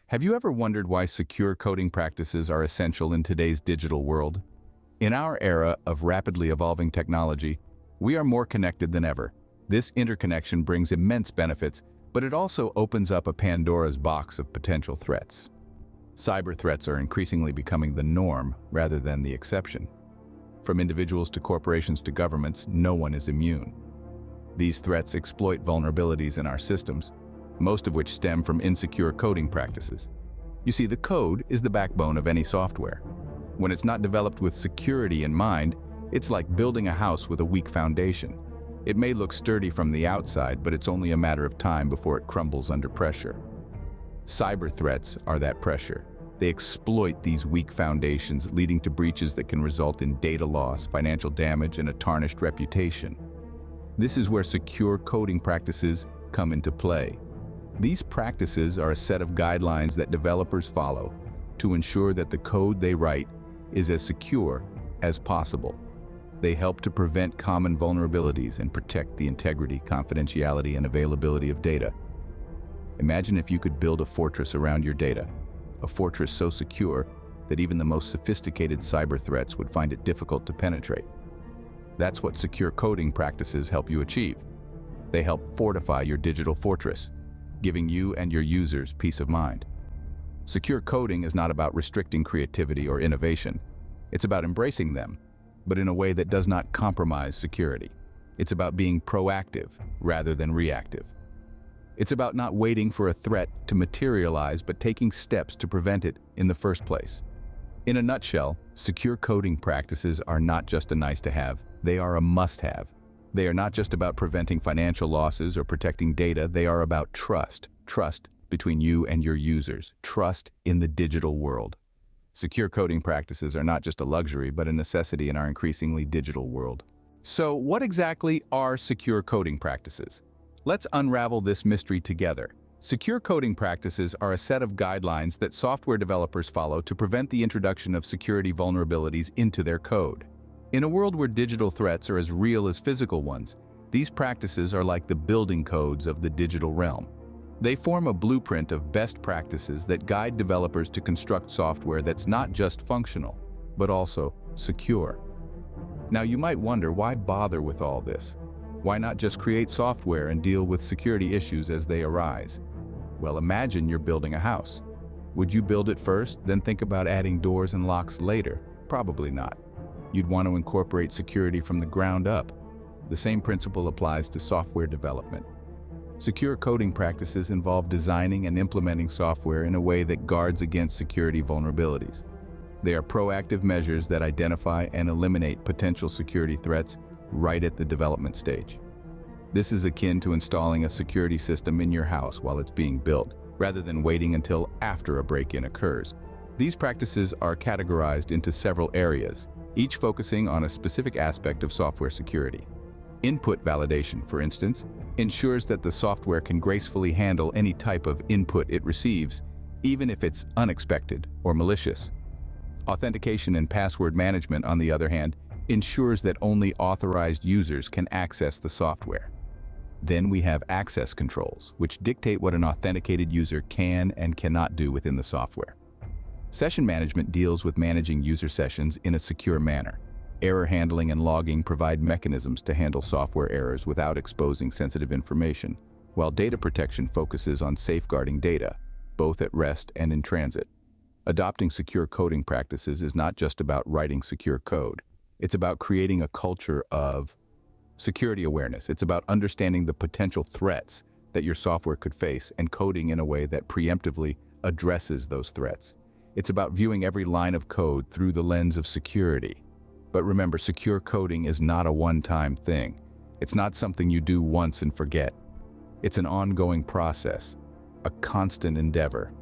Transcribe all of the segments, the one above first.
Have you ever wondered why secure coding practices are essential in today's digital world? In our era of rapidly evolving technology, we are more connected than ever. This interconnection brings immense benefits, but it also opens up a Pandora's box of potential threats. Cyber threats are increasingly becoming the norm rather than the exception. From individuals to corporations to governments, no one is immune. These threats exploit vulnerabilities in our systems, most of which stem from insecure coding practices. You see, the code is the backbone of any software. When it's not developed with security in mind, it's like building a house with a weak foundation. It may look sturdy from the outside, but it's only a matter of time before it crumbles under pressure. Cyber threats are that pressure. They exploit these weak foundations, leading to breaches that can result in data loss, financial damage, and a tarnished reputation. This is where secure coding practices come into play. These practices are a set of guidelines that developers follow to ensure that the code they write is as secure as possible. They help to prevent common vulnerabilities and protect the integrity, confidentiality, and availability of data. Imagine if you could build a fortress around your data, a fortress so secure that even the most sophisticated cyber threats would find it difficult to penetrate. That's what secure coding practices help you achieve. They help fortify your digital fortress, giving you and your users peace of mind. Secure coding is not about restricting creativity or innovation. It's about embracing them, but in a way that does not compromise security. It's about being proactive rather than reactive. It's about not waiting for a threat to materialize, but taking steps to prevent it in the first place. In a nutshell, secure coding practices are not just a nice-to-have, they are a must-have. They are not just about preventing financial losses or protecting data, they are about trust. Trust between you and your users. Trust in the digital world. Secure coding practices are not just a luxury, but a necessity in our increasingly digital world. So, what exactly are secure coding practices? Let's unravel this mystery together. Secure coding practices are a set of guidelines that software developers follow to prevent the introduction of security vulnerabilities into their code. In a world where digital threats are as real as physical ones, these practices are like the building codes of the digital realm. They form a blueprint of best practices that guide developers to construct software that's not just functional, but also secure. Now, you might wonder, why bother with all this? Why not just create software and deal with security issues as they arise? Well, imagine you're building a house. Would you build it first, then think about adding doors and locks later? Probably not. You'd want to incorporate security from the ground up. The same principle applies to software development. Secure coding practices involve designing and implementing software in a way that guards against security vulnerabilities. They are proactive measures that identify and eliminate potential security threats right at the development stage. This is akin to installing a security system in your house while it's being built, rather than waiting until after a break-in occurs. These practices are categorized into several areas, each focusing on a specific aspect of software security. Input validation, for instance, ensures that the software can gracefully handle any type of input it receives, even if it's unexpected or malicious. Authentication and password management, on the other hand, ensures that only authorized users can access the software. Then we have access controls, which dictate what an authenticated user can and cannot do within the software. Session management deals with managing user sessions in a secure manner. Error handling and logging provide mechanisms to handle software errors without exposing sensitive information, while data protection focuses on safeguarding data, both at rest and in transit. Adopting secure coding practices is not just about writing secure code. It's about creating a culture of security awareness. It's about understanding the potential threats that your software could face and coding in a way that preemptively addresses those threats. It's about viewing every line of code through the lens of security. But remember, secure coding is not a one-time thing. It's not something you do once and forget. It's an ongoing process, a constant endeavor.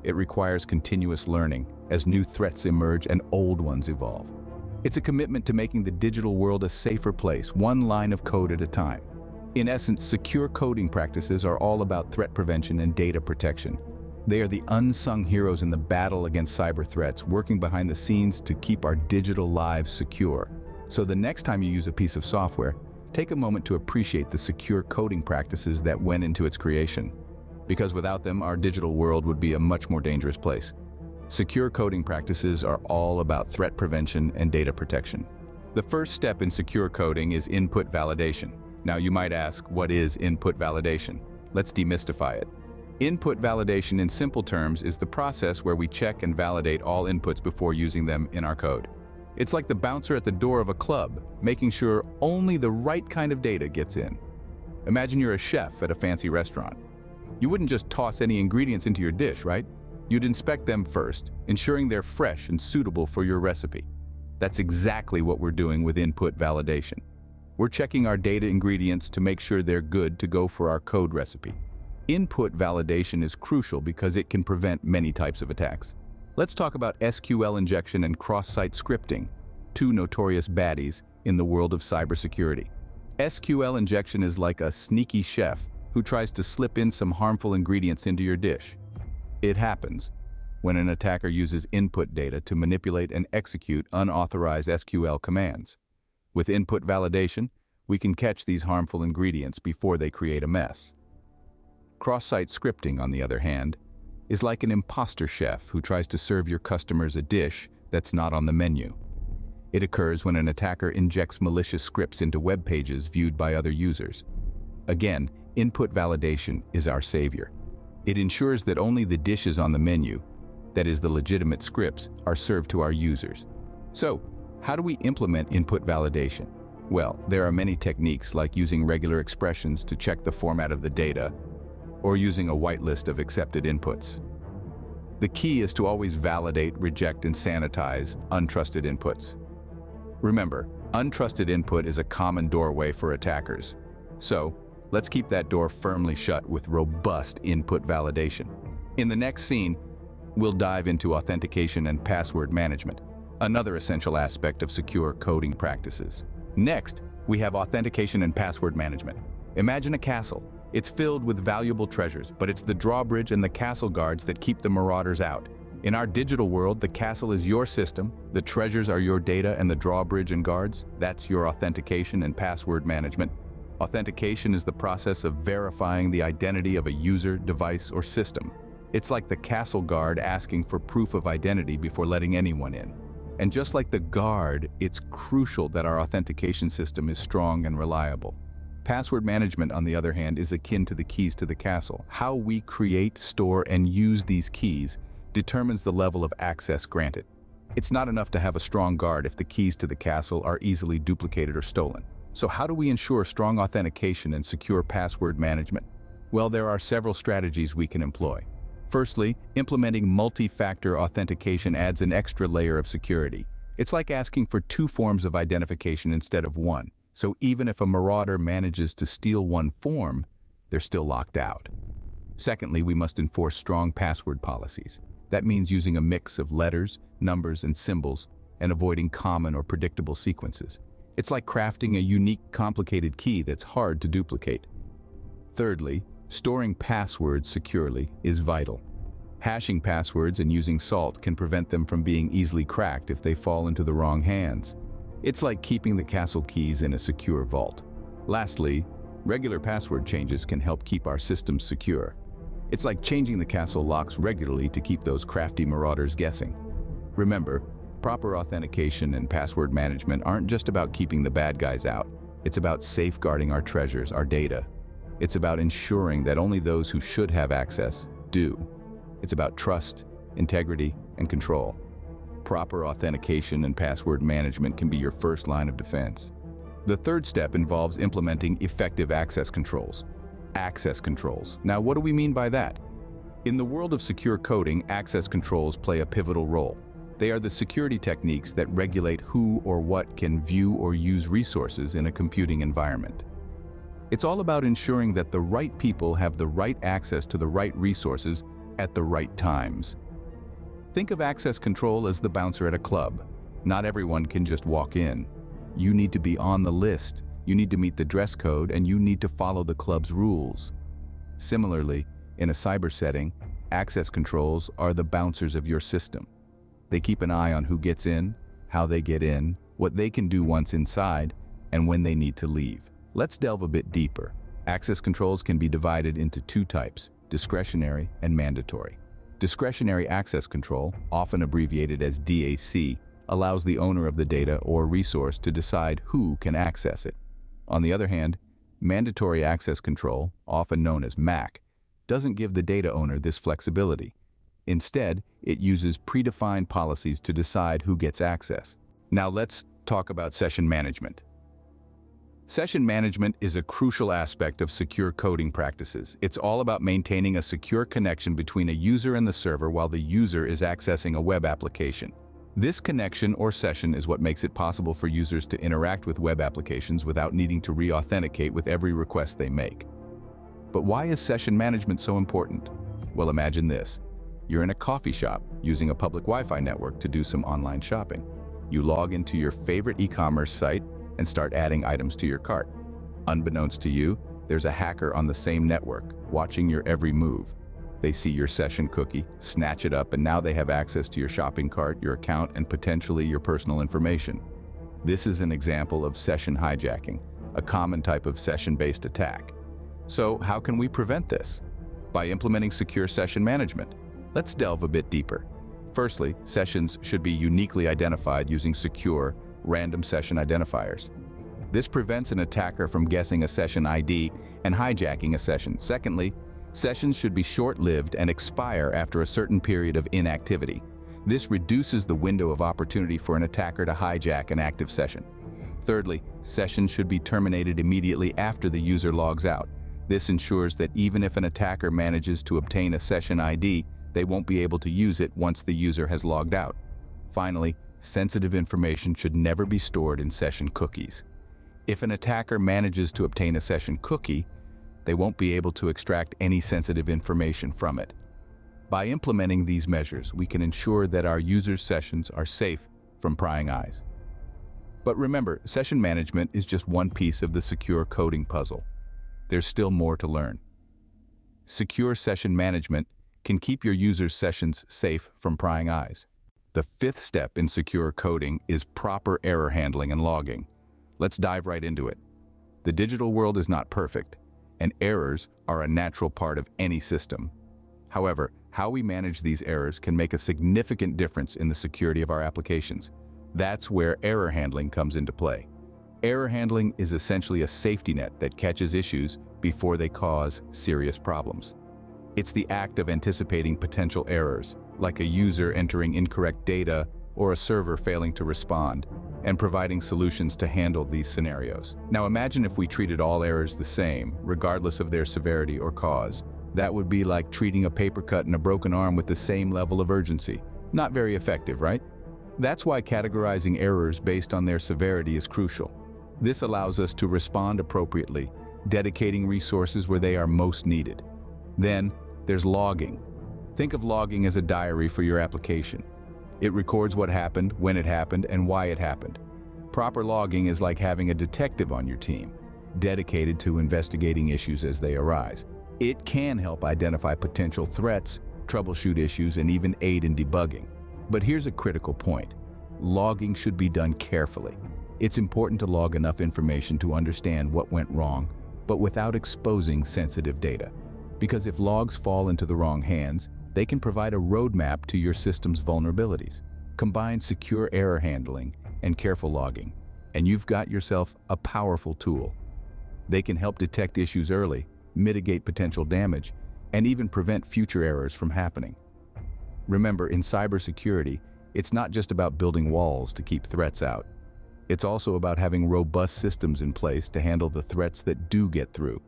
It requires continuous learning as new threats emerge and old ones evolve. It's a commitment to making the digital world a safer place, one line of code at a time. In essence, secure coding practices are all about threat prevention and data protection. They are the unsung heroes in the battle against cyber threats, working behind the scenes to keep our digital lives secure. So the next time you use a piece of software, take a moment to appreciate the secure coding practices that went into its creation. because without them, our digital world would be a much more dangerous place. Secure coding practices are all about threat prevention and data protection. The first step in secure coding is input validation. Now you might ask, what is input validation? Let's demystify it. Input validation in simple terms is the process where we check and validate all inputs before using them in our code. It's like the bouncer at the door of a club, making sure only the right kind of data gets in. Imagine you're a chef at a fancy restaurant. You wouldn't just toss any ingredients into your dish, right? You'd inspect them first, ensuring they're fresh and suitable for your recipe. That's exactly what we're doing with input validation. We're checking our data ingredients to make sure they're good to go for our code recipe. Input validation is crucial because it can prevent many types of attacks. Let's talk about SQL injection and cross-site scripting, two notorious baddies in the world of cybersecurity. SQL injection is like a sneaky chef who tries to slip in some harmful ingredients into your dish. It happens when an attacker uses input data to manipulate and execute unauthorized SQL commands. With input validation, we can catch these harmful ingredients before they create a mess. Cross-site scripting, on the other hand, is like an imposter chef who tries to serve your customers a dish that's not on the menu. It occurs when an attacker injects malicious scripts into web pages viewed by other users. Again, input validation is our savior. It ensures that only the dishes on the menu, that is the legitimate scripts, are served to our users. So, how do we implement input validation? Well, there are many techniques like using regular expressions to check the format of the data, or using a whitelist of accepted inputs. The key is to always validate, reject, and sanitize untrusted inputs. Remember, untrusted input is a common doorway for attackers. So, let's keep that door firmly shut with robust input validation. In the next scene, we'll dive into authentication and password management, another essential aspect of secure coding practices. Next, we have authentication and password management. Imagine a castle. It's filled with valuable treasures, but it's the drawbridge and the castle guards that keep the marauders out. In our digital world, the castle is your system, the treasures are your data, and the drawbridge and guards, that's your authentication and password management. Authentication is the process of verifying the identity of a user, device, or system. It's like the castle guard asking for proof of identity before letting anyone in. And just like the guard, it's crucial that our authentication system is strong and reliable. Password management, on the other hand, is akin to the keys to the castle. How we create, store, and use these keys determines the level of access granted. It's not enough to have a strong guard if the keys to the castle are easily duplicated or stolen. So how do we ensure strong authentication and secure password management? Well, there are several strategies we can employ. Firstly, implementing multi-factor authentication adds an extra layer of security. It's like asking for two forms of identification instead of one. So even if a marauder manages to steal one form, they're still locked out. Secondly, we must enforce strong password policies. That means using a mix of letters, numbers, and symbols, and avoiding common or predictable sequences. It's like crafting a unique, complicated key that's hard to duplicate. Thirdly, storing passwords securely is vital. Hashing passwords and using salt can prevent them from being easily cracked if they fall into the wrong hands. It's like keeping the castle keys in a secure vault. Lastly, regular password changes can help keep our systems secure. It's like changing the castle locks regularly to keep those crafty marauders guessing. Remember, proper authentication and password management aren't just about keeping the bad guys out. It's about safeguarding our treasures, our data. It's about ensuring that only those who should have access do. It's about trust, integrity, and control. Proper authentication and password management can be your first line of defense. The third step involves implementing effective access controls. Access controls. Now, what do we mean by that? In the world of secure coding, access controls play a pivotal role. They are the security techniques that regulate who or what can view or use resources in a computing environment. It's all about ensuring that the right people have the right access to the right resources at the right times. Think of access control as the bouncer at a club. Not everyone can just walk in. You need to be on the list, you need to meet the dress code, and you need to follow the club's rules. Similarly, in a cyber setting, access controls are the bouncers of your system. They keep an eye on who gets in, how they get in, what they can do once inside, and when they need to leave. Let's delve a bit deeper. Access controls can be divided into two types: discretionary, and mandatory. Discretionary access control, often abbreviated as DAC, allows the owner of the data or resource to decide who can access it. On the other hand, mandatory access control, often known as MAC, doesn't give the data owner this flexibility. Instead, it uses predefined policies to decide who gets access. Now let's talk about session management. Session management is a crucial aspect of secure coding practices. It's all about maintaining a secure connection between a user and the server while the user is accessing a web application. This connection or session is what makes it possible for users to interact with web applications without needing to re-authenticate with every request they make. But why is session management so important? Well, imagine this. You're in a coffee shop using a public Wi-Fi network to do some online shopping. You log into your favorite e-commerce site and start adding items to your cart. Unbeknownst to you, there's a hacker on the same network, watching your every move. They see your session cookie, snatch it up, and now they have access to your shopping cart, your account, and potentially your personal information. This is an example of session hijacking, a common type of session-based attack. So how can we prevent this? By implementing secure session management. Let's delve a bit deeper. Firstly, sessions should be uniquely identified using secure, random session identifiers. This prevents an attacker from guessing a session ID and hijacking a session. Secondly, sessions should be short-lived and expire after a certain period of inactivity. This reduces the window of opportunity for an attacker to hijack an active session. Thirdly, sessions should be terminated immediately after the user logs out. This ensures that even if an attacker manages to obtain a session ID, they won't be able to use it once the user has logged out. Finally, sensitive information should never be stored in session cookies. If an attacker manages to obtain a session cookie, they won't be able to extract any sensitive information from it. By implementing these measures, we can ensure that our users' sessions are safe from prying eyes. But remember, session management is just one piece of the secure coding puzzle. There's still more to learn. Secure session management can keep your users' sessions safe from prying eyes. The fifth step in secure coding is proper error handling and logging. Let's dive right into it. The digital world is not perfect, and errors are a natural part of any system. However, how we manage these errors can make a significant difference in the security of our applications. That's where error handling comes into play. Error handling is essentially a safety net that catches issues before they cause serious problems. It's the act of anticipating potential errors, like a user entering incorrect data or a server failing to respond, and providing solutions to handle these scenarios. Now imagine if we treated all errors the same, regardless of their severity or cause. That would be like treating a paper cut and a broken arm with the same level of urgency. Not very effective, right? That's why categorizing errors based on their severity is crucial. This allows us to respond appropriately, dedicating resources where they are most needed. Then, there's logging. Think of logging as a diary for your application. It records what happened, when it happened, and why it happened. Proper logging is like having a detective on your team, dedicated to investigating issues as they arise. It can help identify potential threats, troubleshoot issues, and even aid in debugging. But here's a critical point. Logging should be done carefully. It's important to log enough information to understand what went wrong, but without exposing sensitive data. Because if logs fall into the wrong hands, they can provide a roadmap to your system's vulnerabilities. Combine secure error handling and careful logging, and you've got yourself a powerful tool. They can help detect issues early, mitigate potential damage, and even prevent future errors from happening. Remember, in cybersecurity, it's not just about building walls to keep threats out. It's also about having robust systems in place to handle the threats that do get through.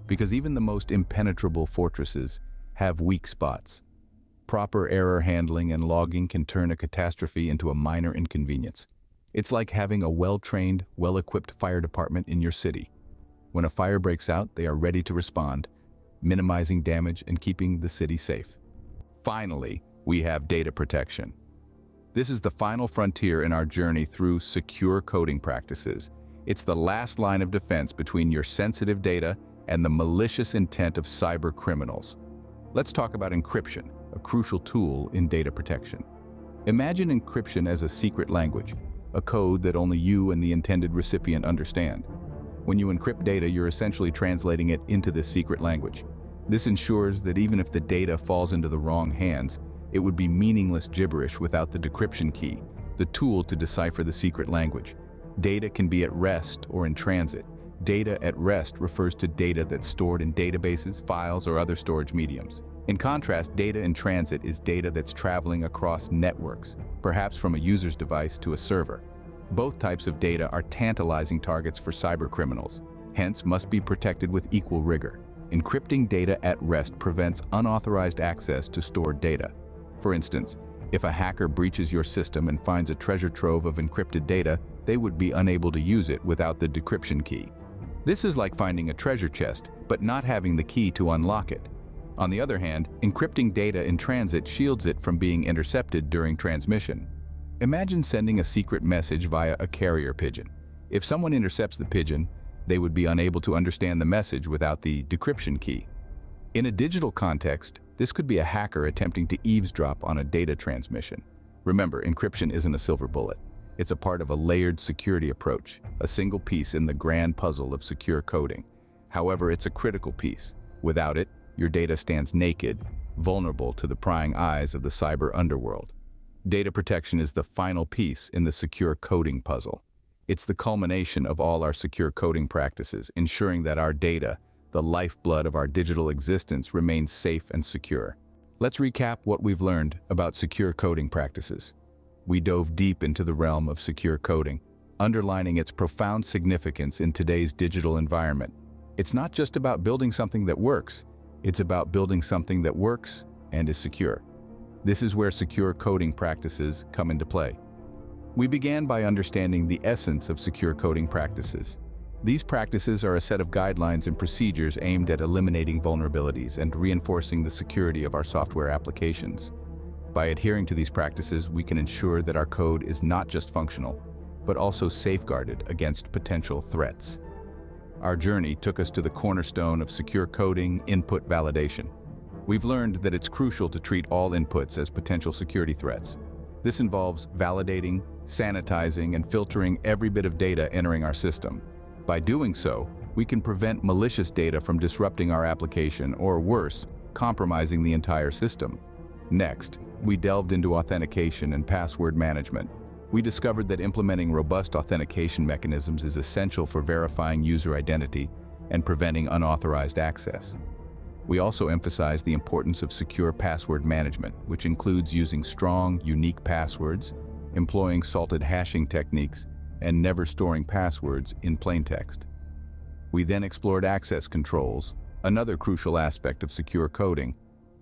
Because even the most impenetrable fortresses have weak spots. Proper error handling and logging can turn a catastrophe into a minor inconvenience. It's like having a well-trained, well-equipped fire department in your city. When a fire breaks out, they are ready to respond, minimizing damage and keeping the city safe. Finally, we have data protection. This is the final frontier in our journey through secure coding practices. It's the last line of defense between your sensitive data and the malicious intent of cyber criminals. Let's talk about encryption, a crucial tool in data protection. Imagine encryption as a secret language, a code that only you and the intended recipient understand. When you encrypt data, you're essentially translating it into this secret language. This ensures that even if the data falls into the wrong hands, it would be meaningless gibberish without the decryption key, the tool to decipher the secret language. Data can be at rest or in transit. Data at rest refers to data that's stored in databases, files, or other storage mediums. In contrast, data in transit is data that's traveling across networks, perhaps from a user's device to a server. Both types of data are tantalizing targets for cybercriminals, hence must be protected with equal rigor. Encrypting data at rest prevents unauthorized access to stored data. For instance, if a hacker breaches your system and finds a treasure trove of encrypted data, they would be unable to use it without the decryption key. This is like finding a treasure chest, but not having the key to unlock it. On the other hand, encrypting data in transit shields it from being intercepted during transmission. Imagine sending a secret message via a carrier pigeon. If someone intercepts the pigeon, they would be unable to understand the message without the decryption key. In a digital context, this could be a hacker attempting to eavesdrop on a data transmission. Remember, encryption isn't a silver bullet. It's a part of a layered security approach, a single piece in the grand puzzle of secure coding. However, it's a critical piece. Without it, your data stands naked, vulnerable to the prying eyes of the cyber underworld. Data protection is the final piece in the secure coding puzzle. It's the culmination of all our secure coding practices, ensuring that our data, the lifeblood of our digital existence, remains safe and secure. Let's recap what we've learned about secure coding practices. We dove deep into the realm of secure coding, underlining its profound significance in today's digital environment. It's not just about building something that works, it's about building something that works and is secure. This is where secure coding practices come into play. We began by understanding the essence of secure coding practices. These practices are a set of guidelines and procedures aimed at eliminating vulnerabilities and reinforcing the security of our software applications. By adhering to these practices, we can ensure that our code is not just functional, but also safeguarded against potential threats. Our journey took us to the cornerstone of secure coding, input validation. We've learned that it's crucial to treat all inputs as potential security threats. This involves validating, sanitizing, and filtering every bit of data entering our system. By doing so, we can prevent malicious data from disrupting our application or, worse, compromising the entire system. Next, we delved into authentication and password management. We discovered that implementing robust authentication mechanisms is essential for verifying user identity and preventing unauthorized access. We also emphasized the importance of secure password management, which includes using strong, unique passwords, employing salted hashing techniques, and never storing passwords in plain text. We then explored access controls, another crucial aspect of secure coding.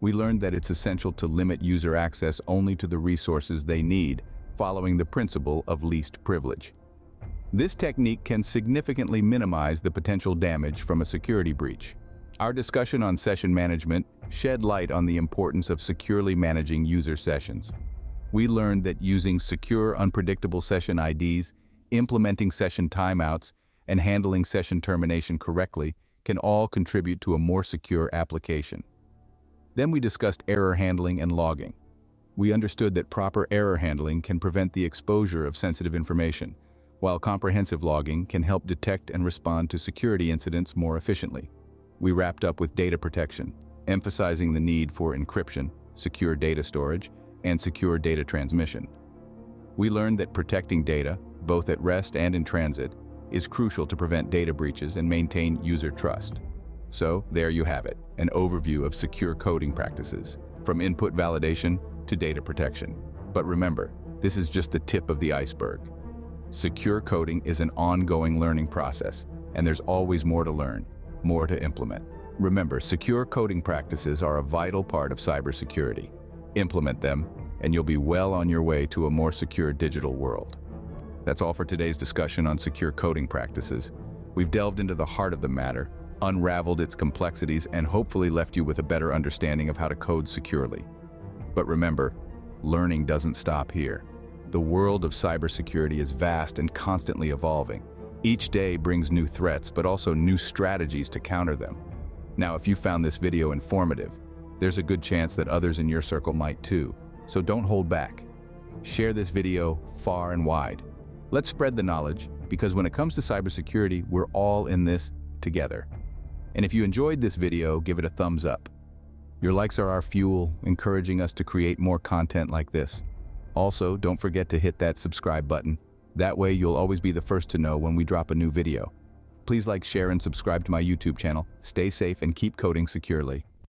We learned that it's essential to limit user access only to the resources they need, following the principle of least privilege. This technique can significantly minimize the potential damage from a security breach. Our discussion on session management shed light on the importance of securely managing user sessions. We learned that using secure, unpredictable session IDs, implementing session timeouts, and handling session termination correctly can all contribute to a more secure application. Then we discussed error handling and logging. We understood that proper error handling can prevent the exposure of sensitive information, while comprehensive logging can help detect and respond to security incidents more efficiently. We wrapped up with data protection, emphasizing the need for encryption, secure data storage, and secure data transmission. We learned that protecting data, both at rest and in transit, is crucial to prevent data breaches and maintain user trust. So, there you have it, an overview of secure coding practices, from input validation to data protection. But remember, this is just the tip of the iceberg. Secure coding is an ongoing learning process, and there's always more to learn, more to implement. Remember, secure coding practices are a vital part of cybersecurity. Implement them, and you'll be well on your way to a more secure digital world. That's all for today's discussion on secure coding practices. We've delved into the heart of the matter, unraveled its complexities, and hopefully left you with a better understanding of how to code securely. But remember, learning doesn't stop here. The world of cybersecurity is vast and constantly evolving. Each day brings new threats, but also new strategies to counter them. Now, if you found this video informative, there's a good chance that others in your circle might too. So don't hold back. Share this video far and wide. Let's spread the knowledge, because when it comes to cybersecurity, we're all in this together. And if you enjoyed this video, give it a thumbs up. Your likes are our fuel, encouraging us to create more content like this. Also, don't forget to hit that subscribe button. That way you'll always be the first to know when we drop a new video. Please like, share, and subscribe to my YouTube channel. Stay safe and keep coding securely.